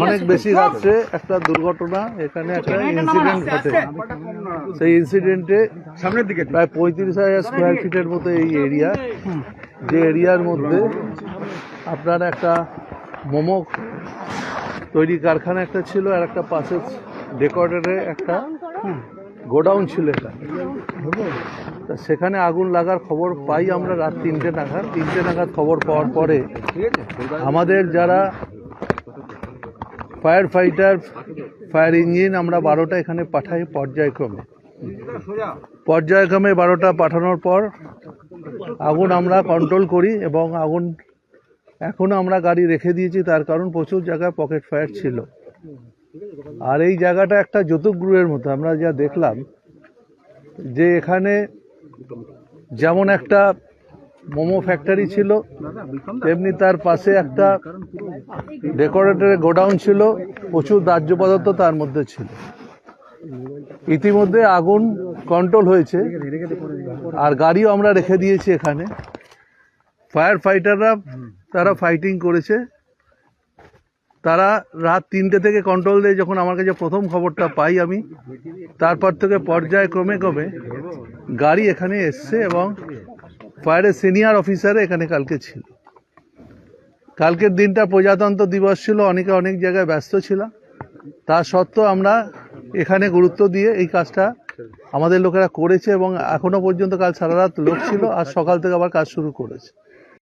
অনেক বেশি রাত্রে একটা দুর্ঘটনা, এখানে একটা ইনসিডেন্ট ঘটে। সেই ইনসিডেন্টে সামনের দিকে প্রায় 35,000 স্কোয়ার ফিটের মতো এই এরিয়া, যে এরিয়ার মধ্যে আপনার একটা মোমো তৈরি কারখানা একটা ছিল, আর একটা পাশে ডেকোরেটরের একটা গোডাউন ছিল এখানে। তা সেখানে আগুন লাগার খবর পাই আমরা রাত 3টে নাগাদ খবর পাওয়ার পরে আমাদের যারা ফায়ার ফাইটার, ফায়ার ইঞ্জিন, আমরা 12টা এখানে পাঠাই পর্যায়ক্রমে 12টা পাঠানোর পর আগুন আমরা কন্ট্রোল করি, এবং আগুন এখনো আমরা গাড়ি রেখে দিয়েছি, তার কারণ প্রচুর জায়গায় পকেট ফায়ার ছিল। আর এই জায়গাটা একটা যৌতুকগৃহের মতো। আমরা যা দেখলাম যে এখানে যেমন একটা মোমো ফ্যাক্টরি ছিল, তেমনি তার পাশে একটা ডেকোরেটরের গোডাউন ছিল, প্রচুর দাহ্য পদার্থ তার মধ্যে ছিল। ইতিমধ্যে আগুন কন্ট্রোল হয়েছে, আর গাড়িও আমরা রেখে দিয়েছি এখানে। ফায়ার ফাইটাররা তারা ফাইটিং করেছে। তারা রাত 3টে থেকে কন্ট্রোল দেয়। যখন আমার কাছে প্রথম খবরটা পাই আমি, তারপর থেকে পর্যায়ক্রমে গাড়ি এখানে এসছে, এবং ফায়ারের সিনিয়র অফিসার এখানে কালকে ছিল। কালকের দিনটা প্রজাতন্ত্র দিবস ছিল, অনেকে অনেক জায়গায় ব্যস্ত ছিল। তা সত্ত্বেও আমরা এখানে গুরুত্ব দিয়ে এই কাজটা আমাদের লোকেরা করেছে, এবং এখনো পর্যন্ত কাল সারা রাত লোক ছিল, আর সকাল থেকে আবার কাজ শুরু করেছে।